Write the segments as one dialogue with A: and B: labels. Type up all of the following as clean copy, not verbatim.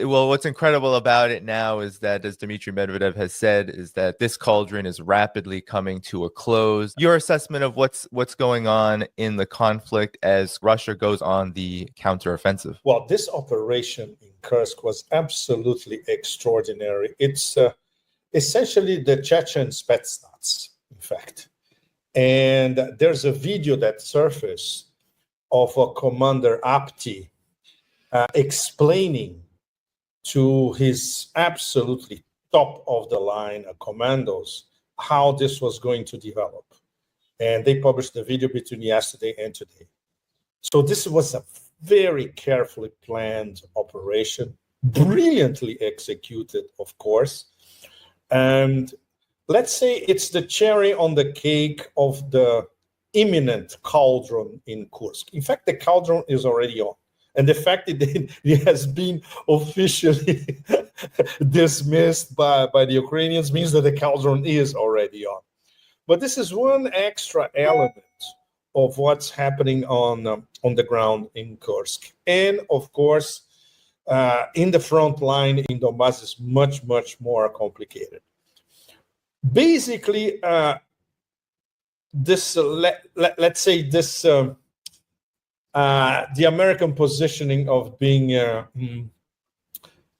A: Well, what's incredible about it now is that, as Dmitry Medvedev has said, is that this cauldron is rapidly coming to a close. Your assessment of what's going on in the conflict as Russia goes on the counteroffensive?
B: Well, this operation in Kursk was absolutely extraordinary. It's essentially the Chechen Spetsnaz, in fact. And there's a video that surfaced of a Commander Apti explaining to his absolutely top of the line commandos how this was going to develop. And they published the video between yesterday and today. So this was a very carefully planned operation, brilliantly executed, of course. And let's say it's the cherry on the cake of the imminent cauldron in Kursk. In fact, the cauldron is already on. And the fact that it has been officially dismissed by the Ukrainians means that the cauldron is already on. But this is one extra element of what's happening on the ground in Kursk. And of course, in the front line in Donbass is much, much more complicated. Basically, this, let's say this, the American positioning of being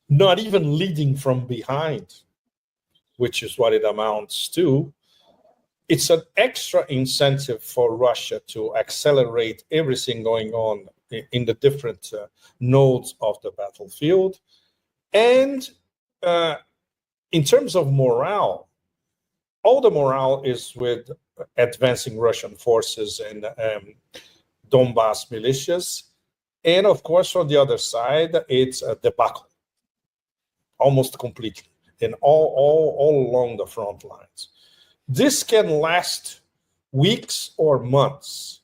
B: not even leading from behind, which is what it amounts to, it's an extra incentive for Russia to accelerate everything going on in the different nodes of the battlefield. And in terms of morale, all the morale is with advancing Russian forces and Donbass militias. And of course, on the other side, it's a debacle, almost completely, and all along the front lines. This can last weeks or months.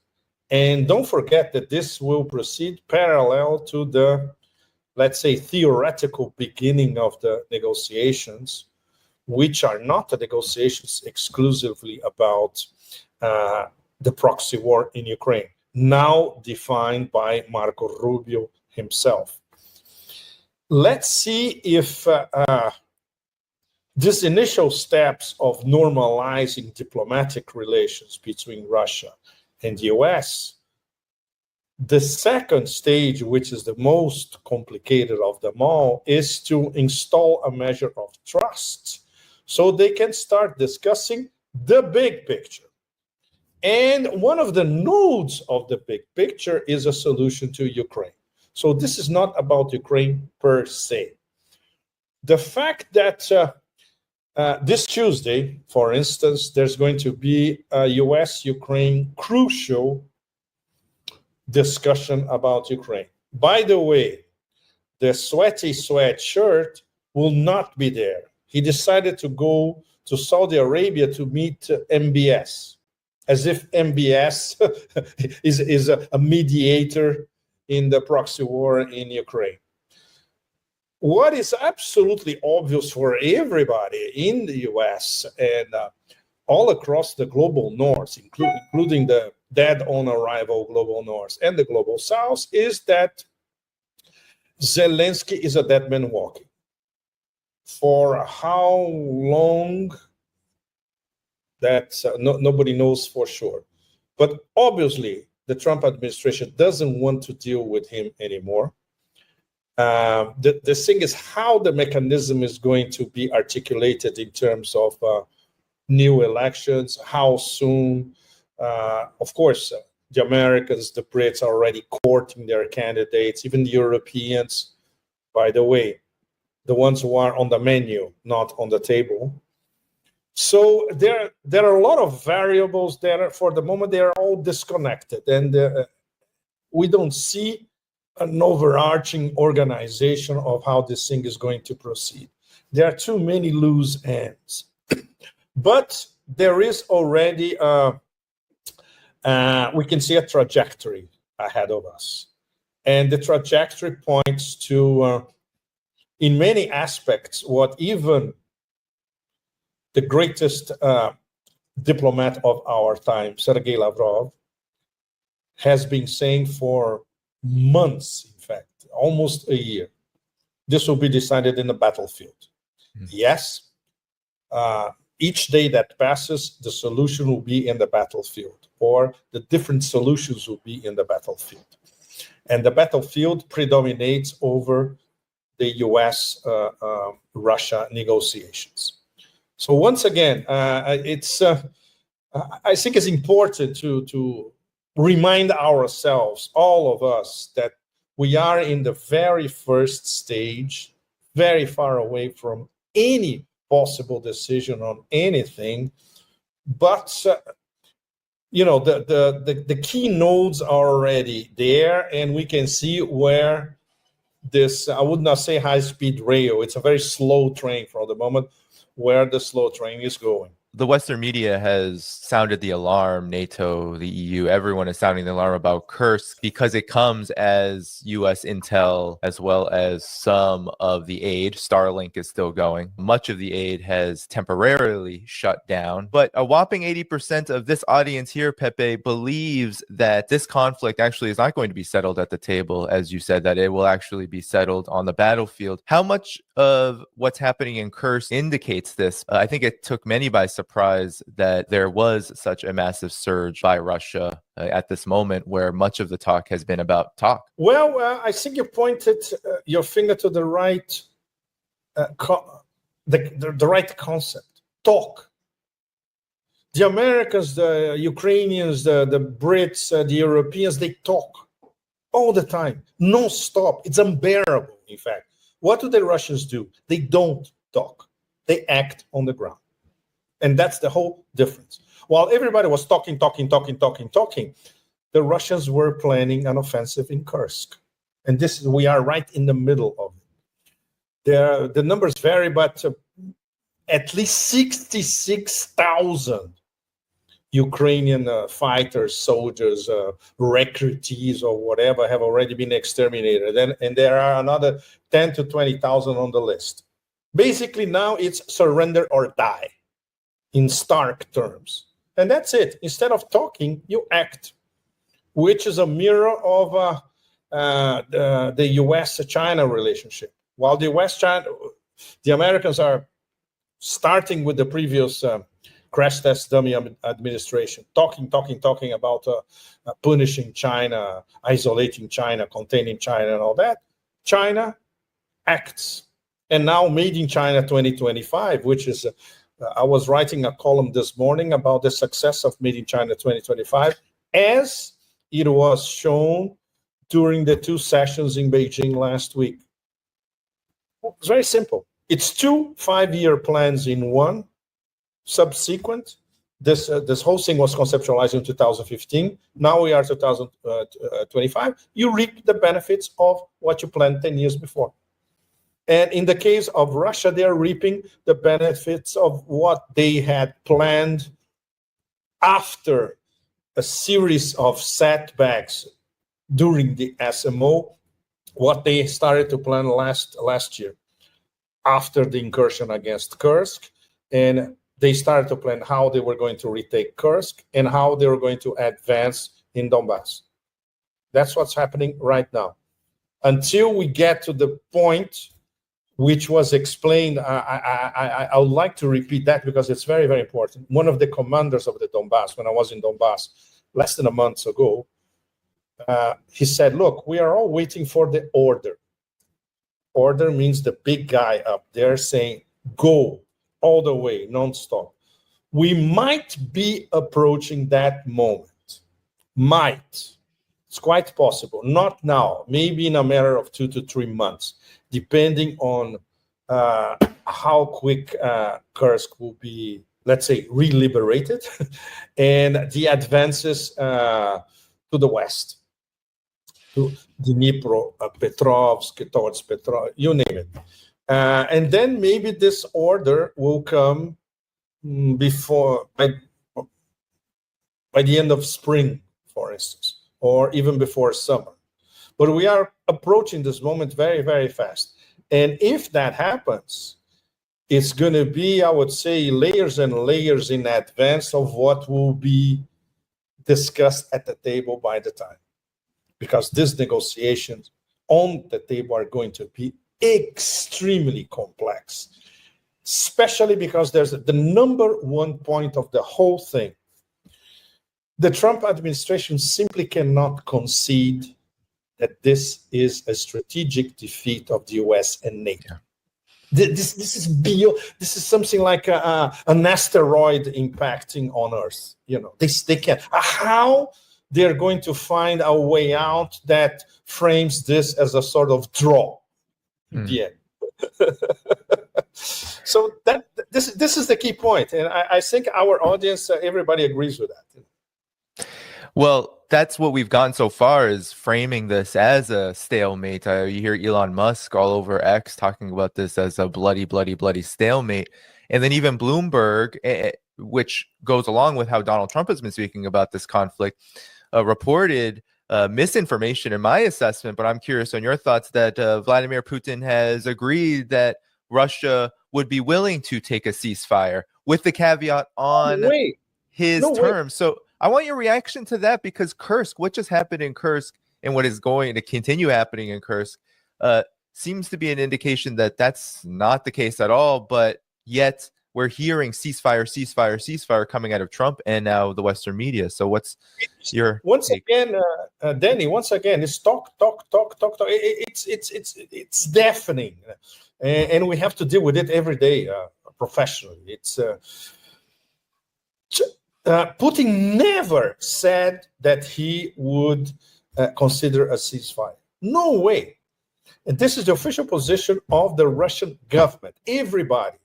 B: And don't forget that this will proceed parallel to the, let's say, theoretical beginning of the negotiations, which are not the negotiations exclusively about the proxy war in Ukraine, now defined by Marco Rubio himself. Let's see if these initial steps of normalizing diplomatic relations between Russia and the US, the second stage, which is the most complicated of them all, is to install a measure of trust so they can start discussing the big picture. And one of the nodes of the big picture is a solution to Ukraine. So this is not about Ukraine per se. The fact that this Tuesday, for instance, there's going to be a US-Ukraine crucial discussion about Ukraine. By the way, the sweaty sweatshirt will not be there. He decided to go to Saudi Arabia to meet MBS, as if MBS is a mediator in the proxy war in Ukraine. What is absolutely obvious for everybody in the US and all across the global north, including the dead-on-arrival global north and the global south, is that Zelensky is a dead man walking. For how long, that nobody knows for sure. But obviously, the Trump administration doesn't want to deal with him anymore. The thing is how the mechanism is going to be articulated in terms of new elections, how soon. Of course, the Americans, the Brits are already courting their candidates, even the Europeans, by the way, the ones who are on the menu, not on the table. So there are a lot of variables there. For the moment, they are all disconnected, and we don't see an overarching organization of how this thing is going to proceed. There are too many loose ends. But there is already, we can see a trajectory ahead of us. And the trajectory points to, in many aspects, what even the greatest diplomat of our time, Sergei Lavrov, has been saying for months, in fact, almost a year. this will be decided in the battlefield. Yes, each day that passes, the solution will be in the battlefield, or the different solutions will be in the battlefield. And the battlefield predominates over the US-Russia negotiations. So once again, I think it's important to remind ourselves, all of us, that we are in the very first stage, very far away from any possible decision on anything. But the key nodes are already there, and we can see where this, I would not say high-speed rail, it's a very slow train for the moment, where the slow train is going.
A: The Western media has sounded the alarm, NATO, the EU, everyone is sounding the alarm about Kursk because it comes as US intel as well as some of the aid. Starlink is still going. Much of the aid has temporarily shut down, but a whopping 80% of this audience here, Pepe, believes that this conflict actually is not going to be settled at the table, as you said, that it will actually be settled on the battlefield. How much of what's happening in Kursk indicates this? I think it took many by surprise that there was such a massive surge by Russia at this moment, where much of the talk has been about talk.
B: Well, I think you pointed your finger to the right, the right concept. Talk. The Americans, the Ukrainians, the Brits, the Europeans, they talk all the time, non-stop. It's unbearable, in fact. What do the Russians do? They don't talk. They act on the ground. And that's the whole difference. While everybody was talking, the Russians were planning an offensive in Kursk. And we are right in the middle of it. The numbers vary, but at least 66,000 Ukrainian fighters, soldiers, recruitees, or whatever have already been exterminated. And there are another 10 to 20,000 on the list. Basically, now it's surrender or die in stark terms. And that's it. Instead of talking, you act, which is a mirror of the US-China relationship. While the Americans are starting with the previous crash test dummy administration, talking about punishing China, isolating China, containing China, and all that. China acts. And now Made in China 2025, which is, I was writing a column this morning about the success of Made in China 2025, as it was shown during the 2 sessions in Beijing last week. It's very simple. It's 2 5-year plans in one. Subsequent, this whole thing was conceptualized in 2015. Now we are 2025. You reap the benefits of what you planned 10 years before. And in the case of Russia, they are reaping the benefits of what they had planned after a series of setbacks during the SMO, what they started to plan last year after the incursion against Kursk. And they started to plan how they were going to retake Kursk and how they were going to advance in Donbass. That's what's happening right now. Until we get to the point which was explained, I would like to repeat that because it's very, very important. One of the commanders of the Donbass, when I was in Donbass less than a month ago, he said, look, we are all waiting for the order. Order means the big guy up there saying, go all the way, nonstop. We might be approaching that moment. Might. It's quite possible. Not now. Maybe in a matter of 2 to 3 months, depending on how quick Kursk will be, let's say, reliberated, and the advances to the west, to Dnipro, Petrovsk, towards Petrov, you name it. And then maybe this order will come before, by the end of spring, for instance, or even before summer. But we are approaching this moment very, very fast. And if that happens, it's going to be, I would say, layers and layers in advance of what will be discussed at the table by the time. Because these negotiations on the table are going to be extremely complex, especially because there's the number one point of the whole thing. The Trump administration simply cannot concede that this is a strategic defeat of the US and NATO. Yeah. This is something like an asteroid impacting on Earth. They can't. How they're going to find a way out that frames this as a sort of draw in the end. So this is the key point, and I think our audience, everybody agrees with that.
A: Well, that's what we've gotten so far, is framing this as a stalemate. You hear Elon Musk all over X talking about this as a bloody, bloody, bloody stalemate. And then even Bloomberg, which goes along with how Donald Trump has been speaking about this conflict, reported misinformation in my assessment. But I'm curious on your thoughts that Vladimir Putin has agreed that Russia would be willing to take a ceasefire with the caveat on his terms. So I want your reaction to that, because Kursk, what just happened in Kursk and what is going to continue happening in Kursk seems to be an indication that that's not the case at all. But yet we're hearing ceasefire, ceasefire, ceasefire coming out of Trump and now the Western media. So what's your take?
B: Again, Danny? Once again, it's talk. It's deafening, and we have to deal with it every day professionally. It's. Putin never said that he would consider a ceasefire. No way. And this is the official position of the Russian government, everybody.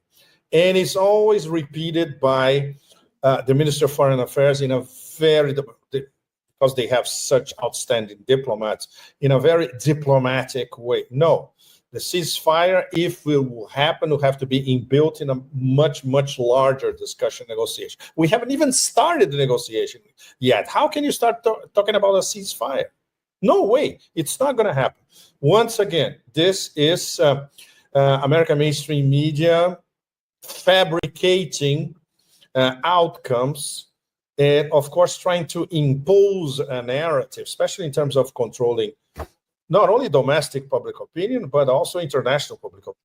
B: And it's always repeated by the Minister of Foreign Affairs in a very, because they have such outstanding diplomats, in a very diplomatic way. No. The ceasefire, if it will happen, will have to be inbuilt in a much, much larger discussion negotiation. We haven't even started the negotiation yet. How can you start talking about a ceasefire? No way. It's not going to happen. Once again, this is American mainstream media fabricating outcomes and, of course, trying to impose a narrative, especially in terms of controlling not only domestic public opinion, but also international public opinion.